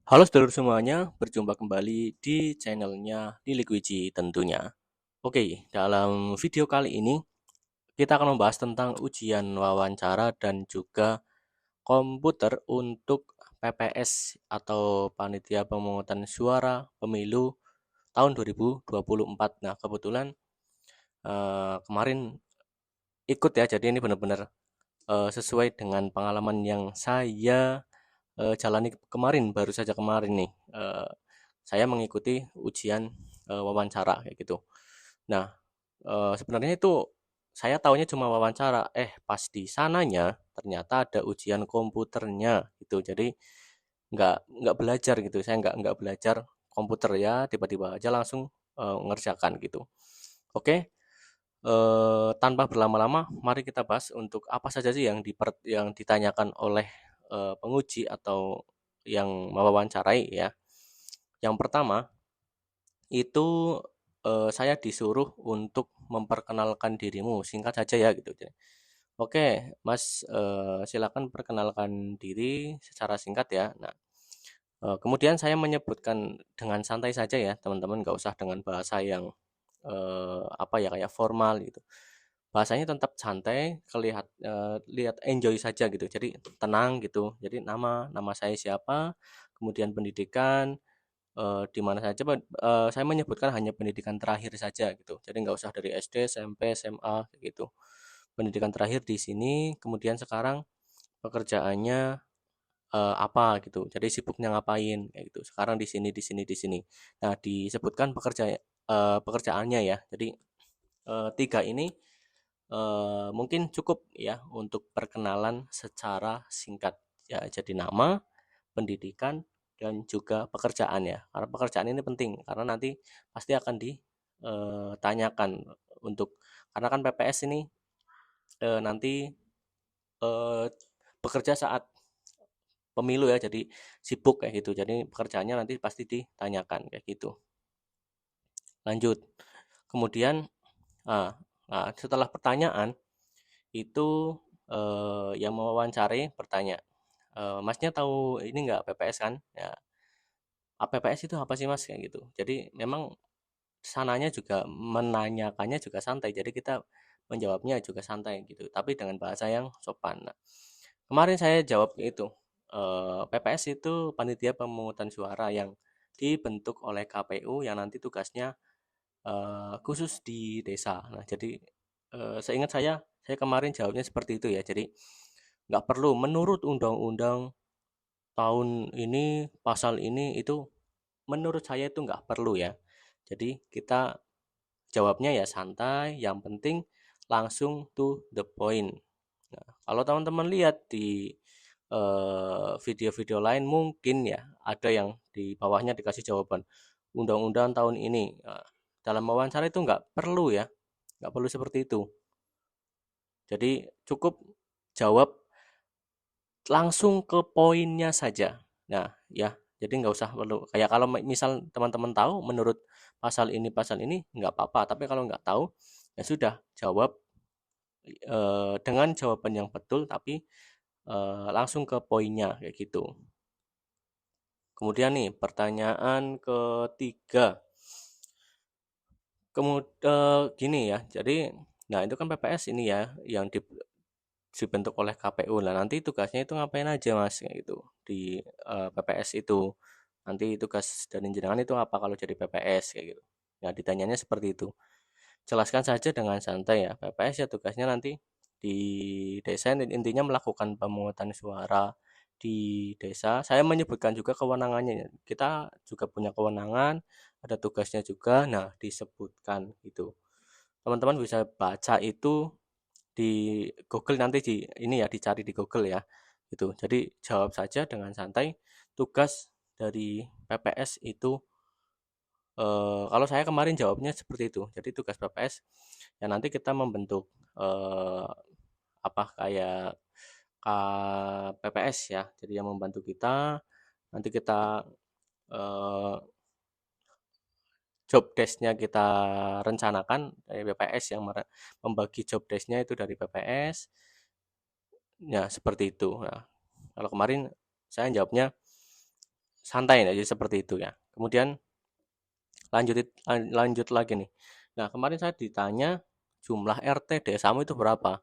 Halo sedulur semuanya, berjumpa kembali di channelnya Nili Gwiji tentunya. Oke, dalam video kali ini kita akan membahas tentang ujian wawancara dan juga komputer untuk PPS atau Panitia Pemungutan Suara Pemilu tahun 2024. Nah, kebetulan kemarin ikut ya, jadi ini benar-benar sesuai dengan pengalaman yang saya jalani kemarin, baru saja kemarin nih. Saya mengikuti ujian wawancara kayak gitu. Nah, sebenarnya itu saya taunya cuma wawancara, pas di sananya ternyata ada ujian komputernya gitu. Jadi nggak belajar gitu. Saya nggak belajar komputer ya, tiba-tiba aja langsung ngerjakan gitu. Oke, tanpa berlama-lama, mari kita bahas untuk apa saja sih yang ditanyakan oleh penguji atau yang mewawancarai ya. Yang pertama itu saya disuruh untuk memperkenalkan dirimu, singkat saja ya gitu. Oke, Mas, silakan perkenalkan diri secara singkat ya. Nah, kemudian saya menyebutkan dengan santai saja ya, teman-teman, nggak usah dengan bahasa yang apa ya kayak formal gitu. Bahasanya tetap santai, lihat enjoy saja gitu. Jadi tenang gitu. Jadi nama saya siapa, kemudian pendidikan, di mana saja, saya menyebutkan hanya pendidikan terakhir saja gitu. Jadi nggak usah dari SD, SMP, SMA kayak gitu. Pendidikan terakhir di sini, kemudian sekarang pekerjaannya apa gitu. Jadi sibuknya ngapain kayak gitu. Sekarang di sini, di sini, di sini. Nah, disebutkan pekerjaannya ya. Jadi tiga ini mungkin cukup ya untuk perkenalan secara singkat ya. Jadi nama, pendidikan, dan juga pekerjaan ya. Karena pekerjaan ini penting karena nanti pasti akan ditanyakan untuk, karena kan PPS ini nanti eh, bekerja saat pemilu ya, jadi sibuk kayak gitu. Jadi pekerjaannya nanti pasti ditanyakan kayak gitu. Lanjut. Kemudian setelah pertanyaan itu yang mewawancari bertanya, Masnya tahu ini nggak PPS kan? Ya, PPS itu apa sih Mas? Kayak gitu. Jadi memang sananya juga menanyakannya juga santai. Jadi kita menjawabnya juga santai gitu. Tapi dengan bahasa yang sopan. Nah, kemarin saya jawab itu. PPS itu panitia pemungutan suara yang dibentuk oleh KPU yang nanti tugasnya khusus di desa. Nah, jadi seingat saya kemarin jawabnya seperti itu ya. Jadi nggak perlu menurut undang-undang tahun ini pasal ini itu, menurut saya itu nggak perlu ya. Jadi kita jawabnya ya santai, yang penting langsung to the point. Nah, kalau teman-teman lihat di video-video lain mungkin ya ada yang di bawahnya dikasih jawaban undang-undang tahun ini. Nah, dalam wawancara itu nggak perlu ya, nggak perlu seperti itu. Jadi cukup jawab langsung ke poinnya saja. Nah, ya, jadi nggak usah perlu kayak kalau misal teman-teman tahu menurut pasal ini nggak apa-apa. Tapi kalau nggak tahu ya sudah jawab dengan jawaban yang betul tapi langsung ke poinnya kayak gitu. Kemudian nih pertanyaan ketiga. Kemudian gini ya. Jadi nah itu kan PPS ini ya yang dibentuk oleh KPU. Nah, nanti tugasnya itu ngapain aja Mas kayak gitu di PPS itu. Nanti tugas dan jenengan itu apa kalau jadi PPS kayak gitu. Nah, ditanyanya seperti itu. Jelaskan saja dengan santai ya. PPS ya tugasnya nanti di desa, intinya melakukan pemungutan suara di desa. Saya menyebutkan juga kewenangannya ya. Kita juga punya kewenangan, ada tugasnya juga. Nah, disebutkan itu. Teman-teman bisa baca itu di Google, nanti di ini ya, dicari di Google ya. Gitu. Jadi jawab saja dengan santai. Tugas dari PPS itu kalau saya kemarin jawabnya seperti itu. Jadi tugas PPS ya nanti kita membentuk apa kayak KPPS ya. Jadi yang membantu kita, nanti kita eh, job desk-nya kita rencanakan dari PPS yang membagi job desk-nya itu dari PPS. Ya, seperti itu. Nah, kalau kemarin saya jawabnya santai ya, jadi seperti itu ya. Kemudian lanjut lagi nih. Nah, kemarin saya ditanya jumlah RT desamu itu berapa.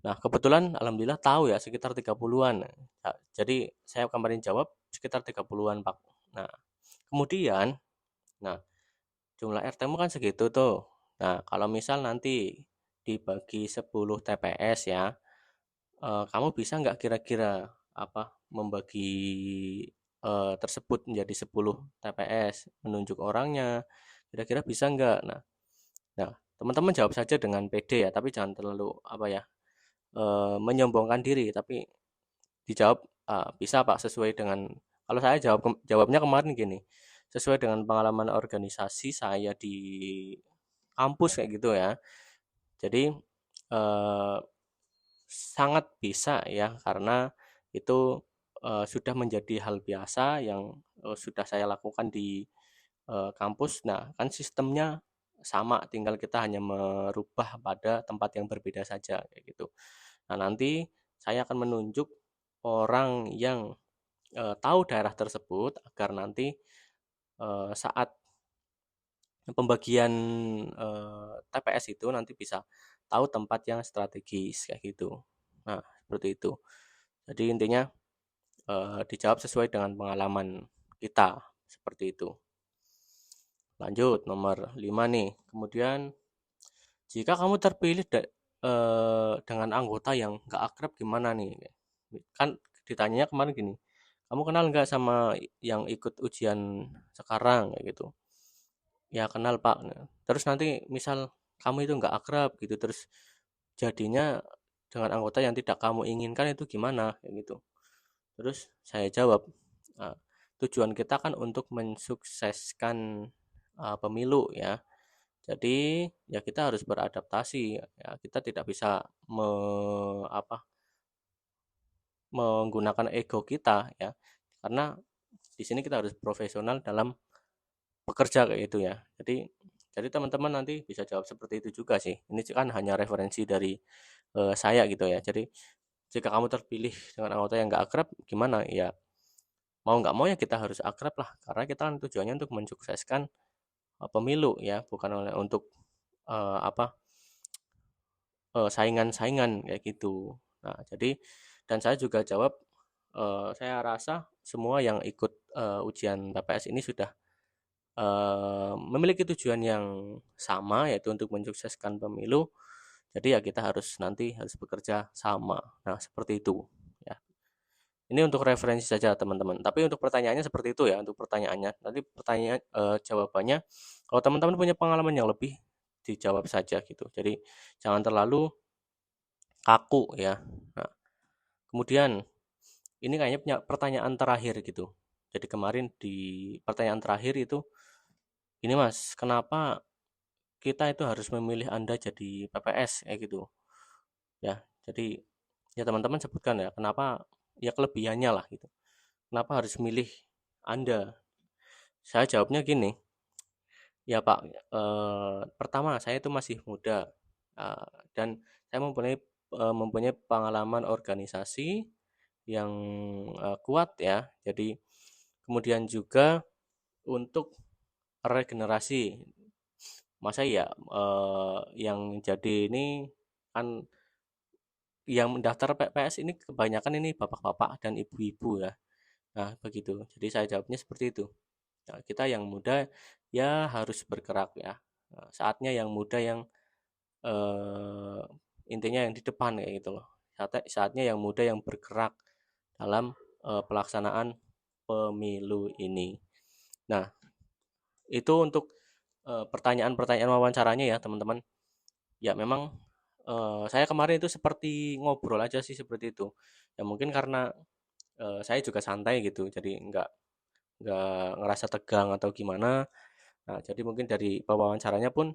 Nah, kebetulan alhamdulillah tahu ya sekitar 30-an. Nah, jadi saya kemarin jawab sekitar 30-an, Pak. Nah, kemudian nah jumlah RT-mu kan segitu tuh. Nah, kalau misal nanti dibagi 10 TPS ya, kamu bisa nggak kira-kira apa membagi tersebut menjadi 10 TPS, menunjuk orangnya, kira-kira bisa nggak? Nah, teman-teman jawab saja dengan pede ya, tapi jangan terlalu apa ya, menyombongkan diri, tapi dijawab bisa Pak sesuai dengan kalau saya jawabnya kemarin gini, sesuai dengan pengalaman organisasi saya di kampus kayak gitu ya. Jadi eh, sangat bisa ya karena itu sudah menjadi hal biasa yang sudah saya lakukan di kampus. Nah, kan sistemnya sama, tinggal kita hanya merubah pada tempat yang berbeda saja kayak gitu. Nah, nanti saya akan menunjuk orang yang tahu daerah tersebut agar nanti saat pembagian TPS itu nanti bisa tahu tempat yang strategis kayak gitu. Nah, seperti itu. Jadi intinya dijawab sesuai dengan pengalaman kita seperti itu. Lanjut nomor 5 nih. Kemudian jika kamu terpilih dengan anggota yang gak akrab gimana nih? Kan ditanyanya kemarin gini, kamu kenal nggak sama yang ikut ujian sekarang kayak gitu? Ya kenal Pak. Nah, terus nanti misal kamu itu nggak akrab gitu, terus jadinya dengan anggota yang tidak kamu inginkan itu gimana kayak gitu. Terus saya jawab, "Ah, tujuan kita kan untuk mensukseskan pemilu ya. Jadi ya kita harus beradaptasi ya. Kita tidak bisa menggunakan ego kita ya. Karena di sini kita harus profesional dalam bekerja kayak gitu ya. Jadi teman-teman nanti bisa jawab seperti itu juga sih. Ini kan hanya referensi dari saya gitu ya. Jadi jika kamu terpilih dengan anggota yang nggak akrab, gimana? Ya mau nggak mau ya kita harus akrab lah. Karena kita kan tujuannya untuk mensukseskan pemilu ya, bukan untuk apa saingan-saingan kayak gitu. Nah, jadi dan saya juga jawab, saya rasa semua yang ikut ujian TPS ini sudah memiliki tujuan yang sama yaitu untuk mensukseskan pemilu. Jadi ya kita harus bekerja sama. Nah, seperti itu ya. Ini untuk referensi saja teman-teman. Tapi untuk pertanyaannya seperti itu ya, untuk pertanyaannya. Nanti pertanyaan jawabannya kalau teman-teman punya pengalaman yang lebih dijawab saja gitu. Jadi jangan terlalu kaku ya. Nah, kemudian ini kayaknya punya pertanyaan terakhir gitu. Jadi kemarin di pertanyaan terakhir itu ini Mas, kenapa kita itu harus memilih Anda jadi PPS kayak gitu ya. Jadi ya teman-teman sebutkan ya kenapa ya kelebihannya lah gitu. Kenapa harus milih Anda? Saya jawabnya gini, ya Pak, pertama saya itu masih muda dan saya mempunyai pengalaman organisasi yang kuat ya. Jadi kemudian juga untuk regenerasi masa ya yang jadi ini kan yang mendaftar PPS ini kebanyakan ini bapak-bapak dan ibu-ibu ya. Nah, begitu. Jadi saya jawabnya seperti itu. Nah, kita yang muda ya harus bergerak ya. Nah, saatnya yang muda yang eh, intinya yang di depan kayak gitu loh. Saatnya yang muda yang bergerak dalam pelaksanaan pemilu ini. Nah, itu untuk pertanyaan-pertanyaan wawancaranya ya, teman-teman. Ya memang saya kemarin itu seperti ngobrol aja sih seperti itu. Ya mungkin karena saya juga santai gitu, jadi nggak ngerasa tegang atau gimana. Nah, jadi mungkin dari wawancaranya pun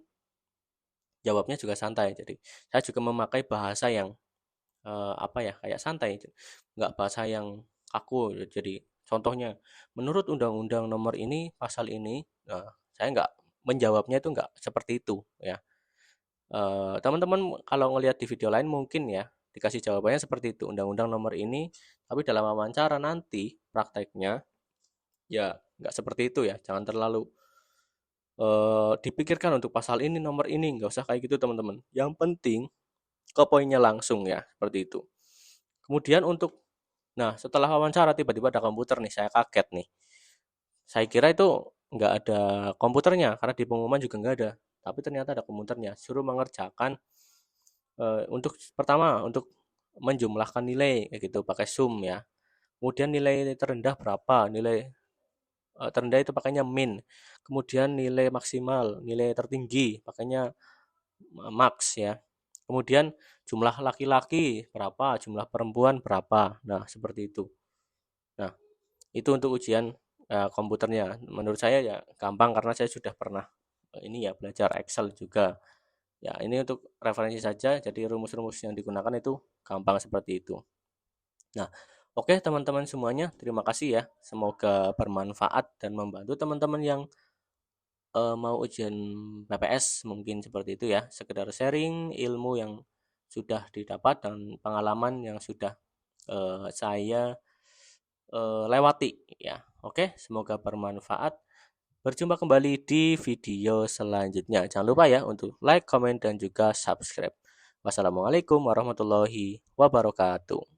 jawabnya juga santai. Jadi saya juga memakai bahasa yang apa ya kayak santai, nggak bahasa yang kaku. Jadi contohnya, menurut undang-undang nomor ini pasal ini, nah, saya nggak menjawabnya itu nggak seperti itu ya. Teman-teman kalau ngelihat di video lain mungkin ya dikasih jawabannya seperti itu undang-undang nomor ini, tapi dalam wawancara nanti prakteknya Ya, nggak seperti itu ya. Jangan terlalu dipikirkan untuk pasal ini, nomor ini, nggak usah kayak gitu teman-teman. Yang penting ke poinnya langsung ya, seperti itu. Kemudian nah setelah wawancara tiba-tiba ada komputer nih, saya kaget nih. Saya kira itu nggak ada komputernya, karena di pengumuman juga nggak ada. Tapi ternyata ada komputernya, suruh mengerjakan untuk pertama untuk menjumlahkan nilai kayak gitu pakai sum ya. Kemudian nilai terendah berapa, nilai terendah itu pakainya min. Kemudian nilai maksimal, nilai tertinggi pakainya max ya. Kemudian jumlah laki-laki berapa, jumlah perempuan berapa. Nah, seperti itu. Nah, itu untuk ujian komputernya. Menurut saya ya gampang karena saya sudah pernah ini ya belajar Excel juga. Ya, ini untuk referensi saja. Jadi rumus-rumus yang digunakan itu gampang seperti itu. Nah, oke teman-teman semuanya, terima kasih ya. Semoga bermanfaat dan membantu teman-teman yang mau ujian PPS mungkin seperti itu ya. Sekedar sharing ilmu yang sudah didapat dan pengalaman yang sudah saya lewati ya. Oke, semoga bermanfaat. Berjumpa kembali di video selanjutnya. Jangan lupa ya untuk like, comment, dan juga subscribe. Wassalamualaikum warahmatullahi wabarakatuh.